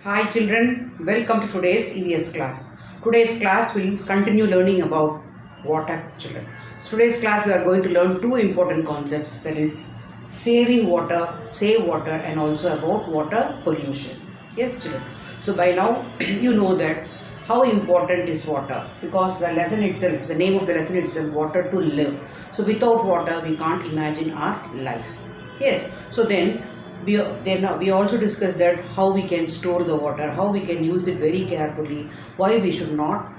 Hi children, welcome to today's EVS class. Today's class will continue learning about water children. So today's class we are going to learn two important concepts, that is saving water, save water, and also about water pollution. Yes children. So by now you know that how important is water, because the lesson itself, the name of the lesson itself, water to live. So without water we can't imagine our life. Yes. So then we also discussed that how we can store the water, how we can use it very carefully, why we should not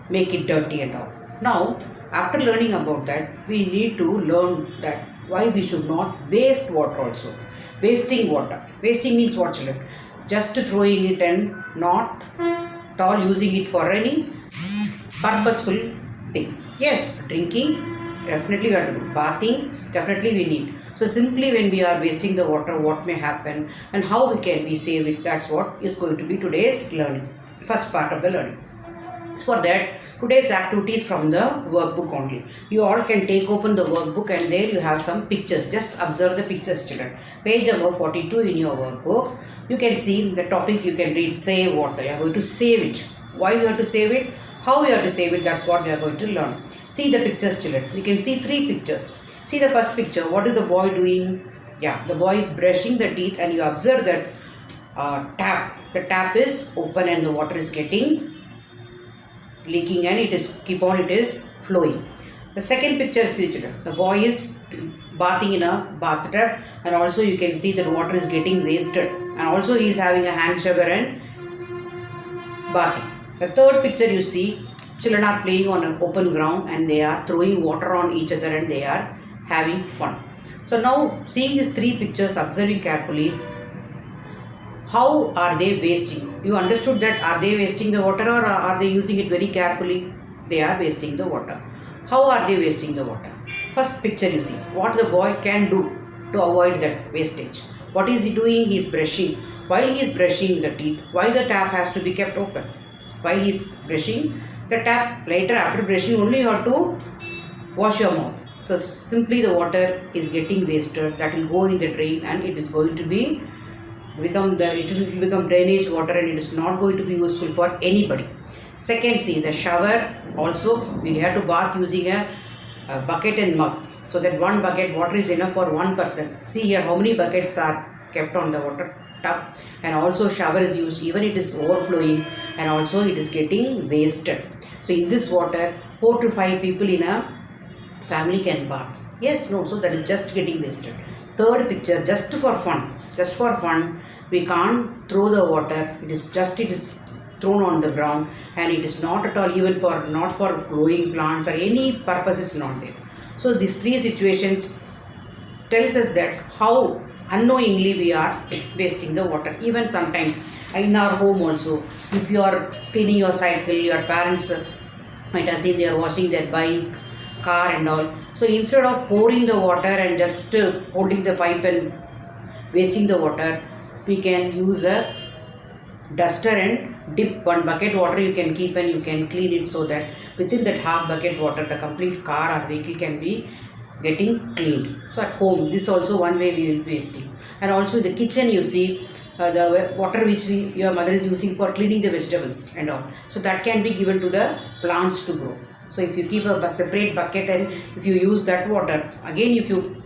make it dirty and all. Now, after learning about that, we need to learn that why we should not waste water also. Wasting water. Wasting means what children? Just throwing it and not at all using it for any purposeful thing. Yes, drinking, definitely we have to do. Bathing, definitely we need. So simply when we are wasting the water, what may happen and how we save it, that's what is going to be today's learning. First part of the learning. So for that, today's activities from the workbook only. You all can take open the workbook and there you have some pictures. Just observe the pictures children. Page number 42 in your workbook. You can see the topic, you can read save water. You are going to save it. Why you have to save it? How you have to save it? That's what we are going to learn. See the pictures children. You can see three pictures. See the first picture. What is the boy doing? Yeah, the boy is brushing the teeth and you observe that tap. The tap is open and the water is getting leaking and it is flowing. The second picture, see children. The boy is bathing in a bathtub and also you can see that water is getting wasted and also he is having a hand shower and bathing. The third picture you see, children are playing on an open ground and they are throwing water on each other and they are having fun. So now seeing these three pictures, observing carefully, how are they wasting? You understood that are they wasting the water or are they using it very carefully? They are wasting the water. How are they wasting the water? First picture you see, what the boy can do to avoid that wastage. What is he doing? He is brushing. While he is brushing the teeth, why the tap has to be kept open? While he is brushing the tap, later after brushing only you have to wash your mouth. So simply the water is getting wasted, that will go in the drain and it is going to become drainage water and it is not going to be useful for anybody. Second, see the shower also we have to bath using a bucket and mug, so that one bucket water is enough for one person. See here how many buckets are kept on the water tub, and also shower is used, even it is overflowing and also it is getting wasted. So in this water 4 to 5 people in a family can bath. Yes, no, so that is just getting wasted. Third picture, just for fun, we can't throw the water. It is thrown on the ground and it is not at all even not for growing plants or any purpose is not there. So these three situations tells us that how unknowingly we are wasting the water. Even sometimes in our home also, if you are cleaning your cycle, your parents might have seen they are washing their bike, car and all. So instead of pouring the water and just holding the pipe and wasting the water, we can use a duster and dip one bucket water you can keep and you can clean it, so that within that half bucket water the complete car or vehicle can be getting cleaned. So at home this also one way we will be wasting. And also in the kitchen you see the water which your mother is using for cleaning the vegetables and all, so that can be given to the plants to grow. So if you keep a separate bucket and if you use that water, again if you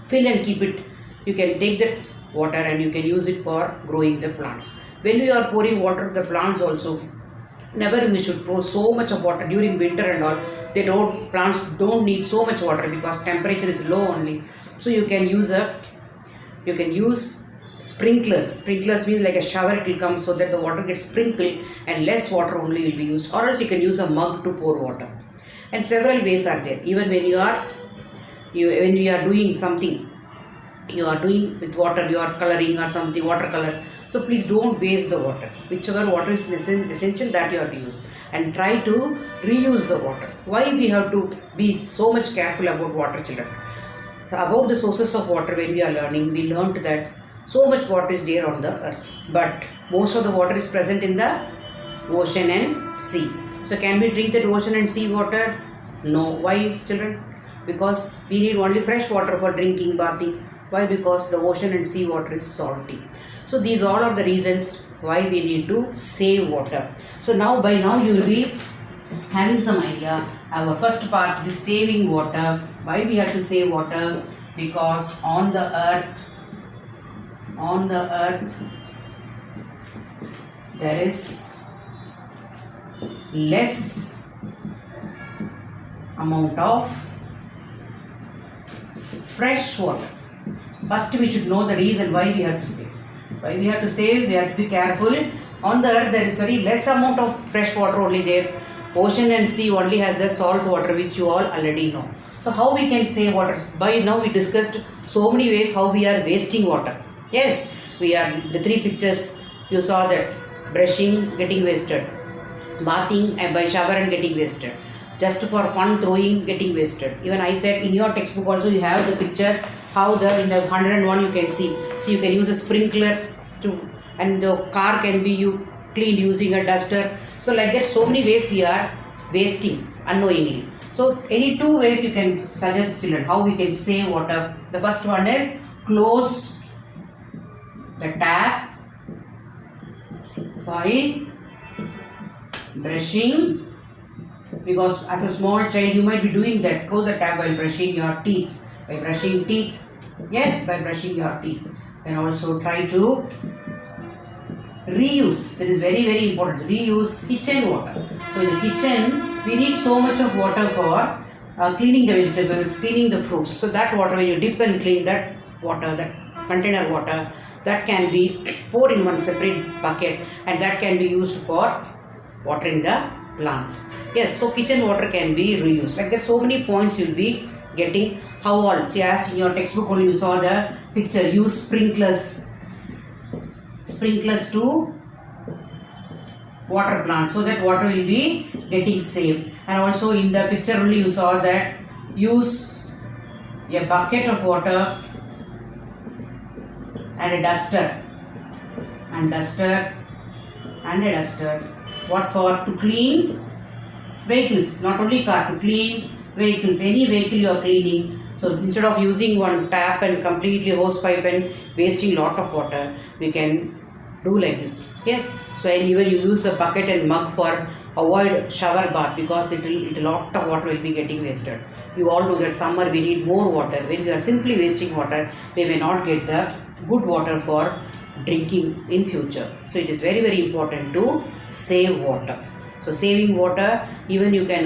fill and keep it, you can take that water and you can use it for growing the plants. When we are pouring water to the plants also, never we should pour so much of water during winter and all. Plants don't need so much water because temperature is low only. So you can use sprinklers. Sprinklers means like a shower it will come, so that the water gets sprinkled and less water only will be used. Or else you can use a mug to pour water. And several ways are there. Even when when we are doing something, you are doing with water, you are coloring or something, watercolor. So please don't waste the water. Whichever water is essential, that you have to use. And try to reuse the water. Why we have to be so much careful about water children? About the sources of water, when we are learning, we learned that so much water is there on the earth, but most of the water is present in the ocean and sea. So can we drink that ocean and sea water? No. Why children? Because we need only fresh water for drinking, bathing. Why? Because the ocean and sea water is salty. So these all are the reasons why we need to save water. So now by now you will be having some idea. Our first part is saving water. Why we have to save water? Because on the earth there is less amount of fresh water. First we should know the reason why we have to save. Why we have to save? We have to be careful. On the earth there is very less amount of fresh water only there. Ocean and sea only has the salt water, which you all already know. So how we can save water? By now we discussed so many ways how we are wasting water. Yes, we are the three pictures you saw, that brushing getting wasted, bathing by shower and getting wasted, just for fun throwing getting wasted. Even I said in your textbook also you have the picture how in the 101 you can see. So you can use a sprinkler and the car can be cleaned using a duster. So like that, so many ways we are wasting unknowingly. So any two ways you can suggest children how we can save water. The first one is close the tap while brushing, because as a small child you might be doing that. Close the tap while brushing your teeth. By brushing teeth, yes, by brushing your teeth. And also try to reuse. That is very, very important. Reuse kitchen water. So in the kitchen we need so much of water for cleaning the vegetables, cleaning the fruits. So that water, when you dip and clean that water, that container water, that can be poured in one separate bucket, and that can be used for watering the plants. Yes, so kitchen water can be reused. Like that, so many points you'll be getting. How all? See, as in your textbook only you saw the picture. Use sprinklers to water plants, so that water will be getting saved. And also in the picture only you saw that use a bucket of water and a duster and a duster. What for? To clean vehicles, not only car, to clean vehicles, any vehicle you are cleaning. So instead of using one tap and completely hose pipe and wasting lot of water, we can do like this. Yes, so and even you use a bucket and mug for avoid shower bath, because it a lot of water will be getting wasted. You all know that summer we need more water. When we are simply wasting water, we may not get the good water for drinking in future. So it is very, very important to save water. So saving water, even you can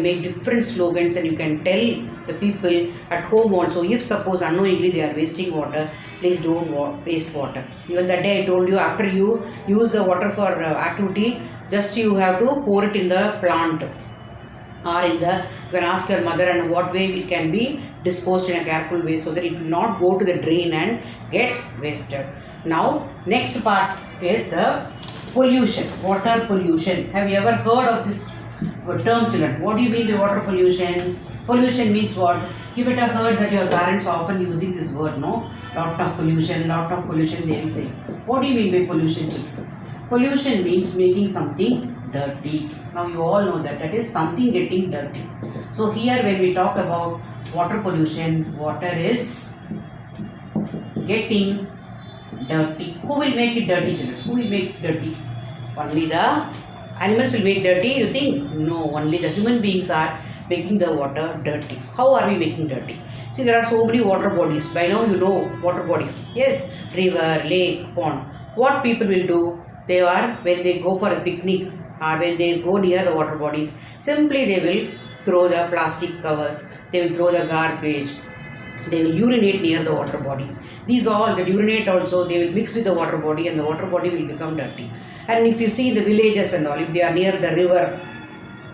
make different slogans, and you can tell the people at home also, if suppose unknowingly they are wasting water, please don't waste water. Even that day I told you, after you use the water for activity, just you have to pour it in the plant, or you can ask your mother and what way it can be disposed in a careful way, so that it will not go to the drain and get wasted. Now next part is the pollution, water pollution. Have you ever heard of this term, children? What do you mean by water pollution? Pollution means what? You better heard that your parents often using this word, no? Lot of pollution, they will say. What do you mean by pollution, children? Pollution means making something dirty. Now you all know that is something getting dirty. So here when we talk about water pollution, water is getting dirty. Who will make it dirty, children? Who will make it dirty? Only the animals will make dirty, you think? No, only the human beings are making the water dirty. How are we making dirty? See, there are so many water bodies. By now you know water bodies. Yes, river, lake, pond. What people will do? When they go for a picnic or when they go near the water bodies, simply they will throw the plastic covers, they will throw the garbage, they will urinate near the water bodies. These all, the urinate also, they will mix with the water body, and the water body will become dirty. And if you see the villages and all, if they are near the river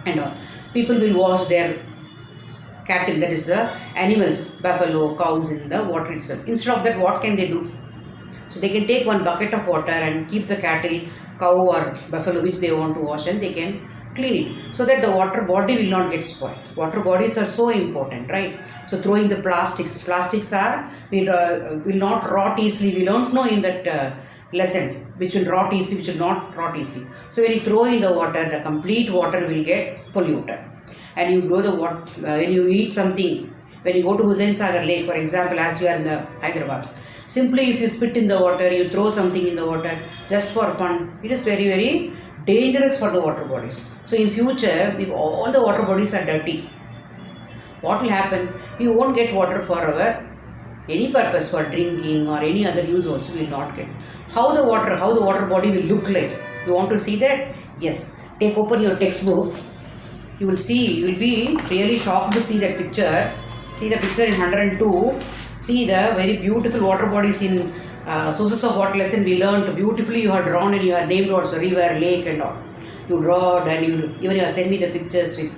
and all, people will wash their cattle, that is the animals, buffalo, cows in the water itself. Instead of that, what can they do? So they can take one bucket of water and keep the cattle, cow or buffalo which they want to wash, and they can clean it, so that the water body will not get spoiled. Water bodies are so important, right? So throwing the plastics will not rot easily. We don't know in that lesson which will rot easily, which will not rot easily. So when you throw in the water, the complete water will get polluted. And you grow the water, when you eat something When you go to Hussain Sagar Lake, for example, as we are in the Hyderabad, simply if you spit in the water, you throw something in the water just for fun, it is very, very dangerous for the water bodies. So in future, if all the water bodies are dirty, what will happen? You won't get water for our any purpose, for drinking or any other use also will not get. How the water body will look like? You want to see that? Yes. Take open your textbook. You will see, you will be really shocked to see that picture. See the picture in 102. See the very beautiful water bodies in sources of water lesson we learned. Beautifully you have drawn and you have named also river, lake and all. You draw and you have sent me the pictures with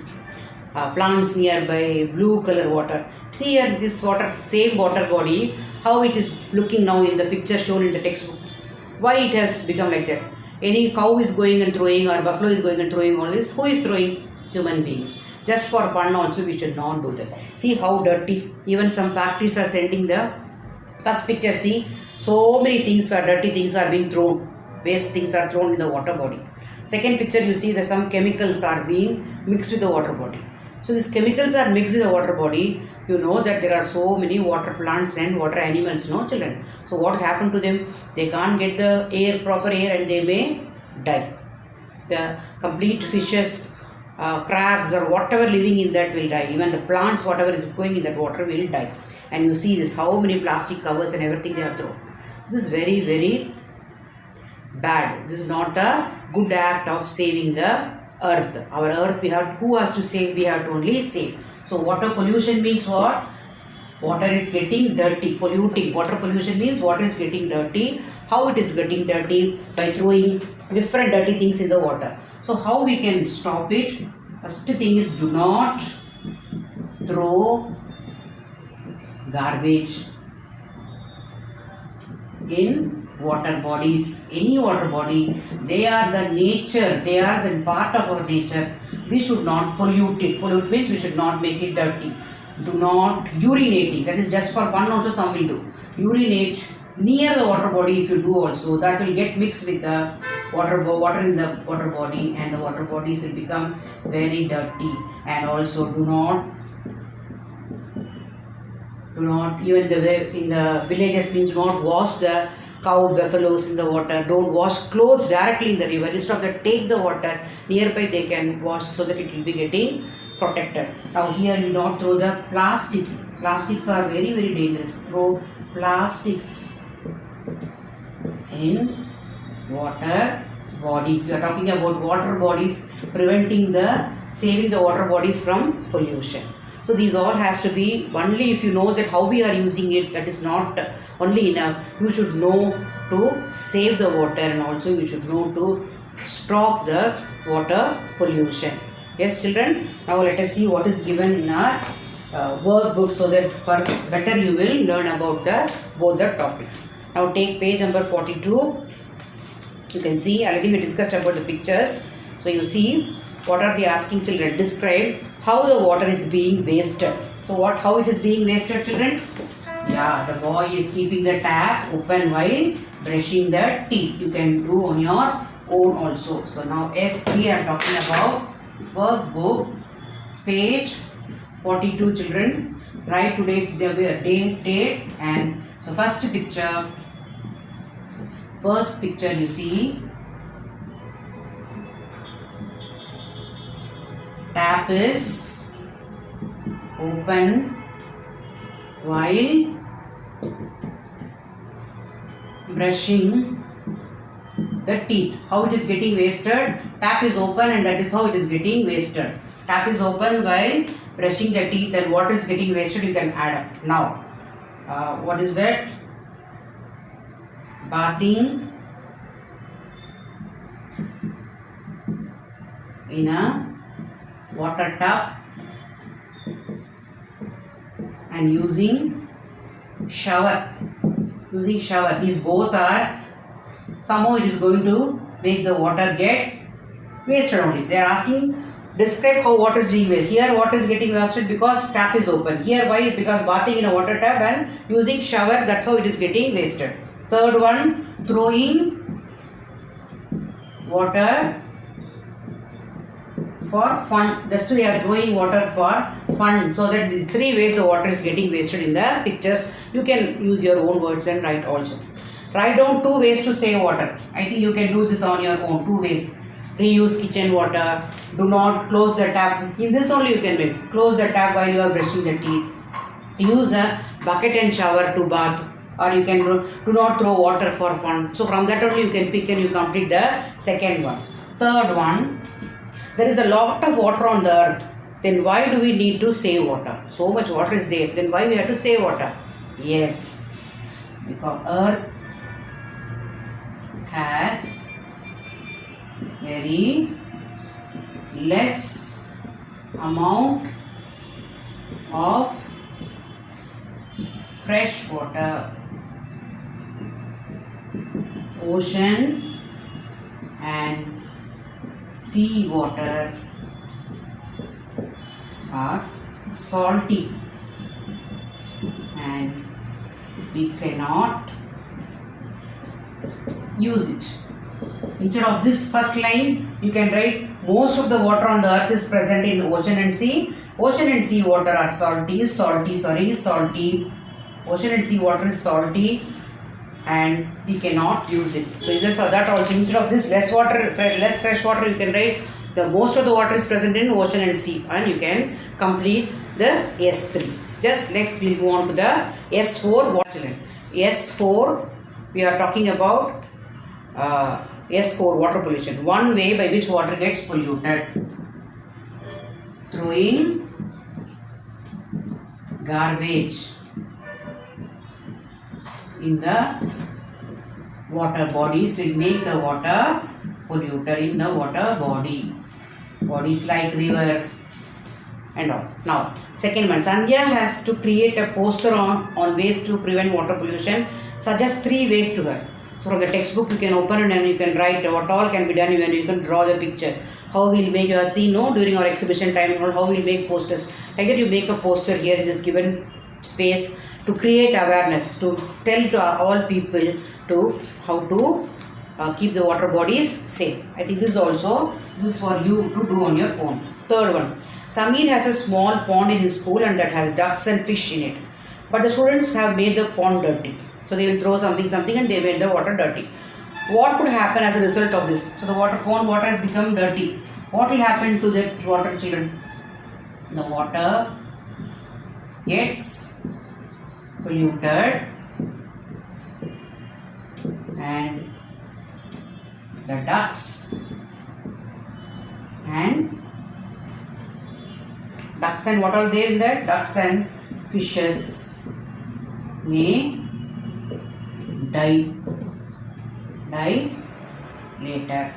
plants nearby, blue color water. See here this water, same water body, how it is looking now in the picture shown in the textbook. Why it has become like that? Any cow is going and throwing or buffalo is going and throwing all this. Who is throwing? Human beings. Just for fun also we should not do that. See how dirty. Even some factories are sending the first picture. See, so many things are dirty, things are being thrown. Waste things are thrown in the water body. Second picture you see that some chemicals are being mixed with the water body. So these chemicals are mixed in the water body. You know that there are so many water plants and water animals, no children. So what happened to them? They can't get the air, proper air, and they may die. The complete fishes, crabs or whatever living in that will die. Even the plants, whatever is going in that water will die. And you see this, how many plastic covers and everything they have thrown. So this is very, very bad. This is not a good act of saving the earth. Our earth, who has to save? We have to only save. So water pollution means what? Water is getting dirty, polluting. Water pollution means water is getting dirty. How it is getting dirty? By throwing different dirty things in the water. So how we can stop it? First thing is, do not throw garbage in water bodies. Any water body, they are the nature, they are the part of our nature. We should not pollute it. Pollute means we should not make it dirty. Do not urinating, that is just for fun also some will do. Urinate near the water body if you do also, that will get mixed with the water in the water body and the water bodies will become very dirty. And also do not even the way in the villages means do not wash the cow, buffaloes in the water. Don't wash clothes directly in the river. Instead of that, take the water nearby, they can wash so that it will be getting protected. Now here you don't throw the plastic. Plastics are very, very dangerous. Throw plastics in water bodies. We are talking about water bodies, saving the water bodies from pollution. So these all has to be only if you know that how we are using it, that is not only enough. You should know to save the water and also you should know to stop the water pollution. Yes children, now let us see what is given in our workbook so that for better you will learn about both the topics. Now take page number 42. You can see already we discussed about the pictures. So you see what are they asking children? Describe how the water is being wasted. So how it is being wasted children? Yeah, the boy is keeping the tap open while brushing the teeth. You can do on your own also. So now S3 I am talking about workbook page 42 children. Write today's date and so first picture you see tap is open while brushing the teeth. How it is getting wasted? Tap is open and that is how it is getting wasted. Tap is open while brushing the teeth and what is getting wasted you can add up. Now, what is that? Bathing in a water tub and using shower. These both are somehow it is going to make the water get wasted only. They are asking describe how water is being wasted. Here water is getting wasted because tap is open. Here why? Because bathing in a water tub and using shower, that's how it is getting wasted. Third one, throwing water for fun. Just they are throwing water for fun, so that these three ways the water is getting wasted in the pictures. You can use your own words and write also. Write down 2 ways to save water. I think you can do this on your own. 2 ways. Reuse kitchen water. Do not close the tap. In this only you can make. Close the tap while you are brushing the teeth. Use a bucket and shower to bath. Or you can do not throw water for fun. So from that only you can pick and you complete the second one. Third one. There is a lot of water on the earth. Then why do we need to save water? So much water is there. Then why we have to save water? Yes. Because earth has very less amount of fresh water. Ocean and sea water are salty and we cannot use it. Instead of this first line, you can write most of the water on the earth is present in ocean and sea. Ocean and sea water are salty. Ocean and sea water is salty and we cannot use it. So just for that also, instead of this less fresh water, you can write the most of the water is present in ocean and sea, and you can complete the S3. Just next we will move on to the S4 water. S4, we are talking about S4 water pollution. One way by which water gets polluted: throwing garbage in the water bodies will make the water polluted in the water bodies like river and all. Now second one, Sandhya has to create a poster on ways to prevent water pollution. Suggest 3 ways to her. So from the textbook you can open and you can write what all can be done when you can draw the picture. How we'll make, you have seen during our exhibition time how we'll make posters. Like that you make a poster here in this given space to create awareness, to tell to all people to how to keep the water bodies safe. I think this is for you to do on your own. Third one, Samir has a small pond in his school and that has ducks and fish in it. But the students have made the pond dirty. So they will throw something and they made the water dirty. What could happen as a result of this? So the pond water has become dirty. What will happen to the water, children? The water gets polluted and the ducks and what are there in that? Ducks and fishes may die later.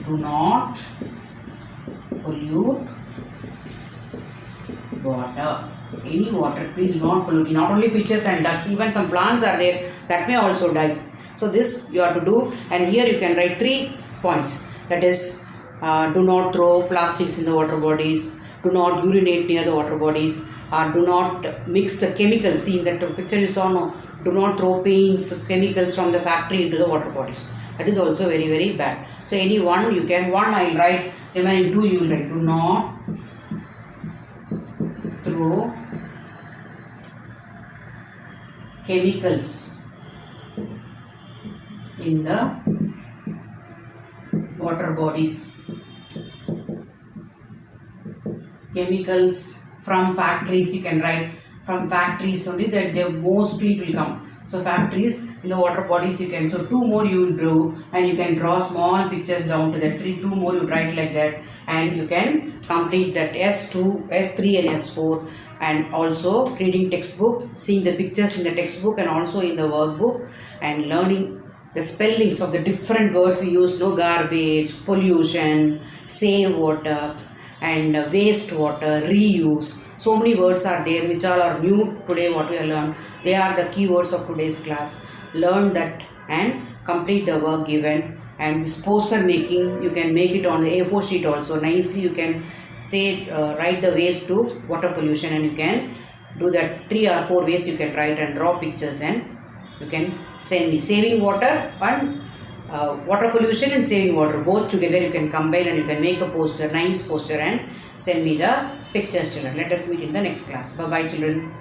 Do not pollute water. Any water, please do not pollute. Not only fishes and ducks, even some plants are there that may also die. So this you have to do, and here you can write 3 points. That is, do not throw plastics in the water bodies, do not urinate near the water bodies, do not mix the chemicals. See in that picture you saw, do not throw paints, chemicals from the factory into the water bodies. That is also very, very bad. So any one you can, I will write, remaining 2 you will write, do not throw chemicals in the water bodies. Chemicals from factories, you can write from factories only, that they mostly will come. So factories in the water bodies you can, so 2 more you will draw, and you can draw small pictures down to that 2 more you write like that, and you can complete that S2, S3 and S4, and also reading textbook, seeing the pictures in the textbook and also in the workbook, and learning the spellings of the different words we use, garbage, pollution, save water and waste water, reuse. So many words are there which all are new today what we have learned. They are the keywords of today's class. Learn that and complete the work given. And this poster making, you can make it on the A4 sheet also. Nicely you can say, write the ways to water pollution, and you can do that 3 or 4 ways you can write and draw pictures, and you can send me. Saving water and water pollution and saving water. Both together you can combine and you can make a poster, nice poster, and send me the pictures, children. Let us meet in the next class. Bye bye, children.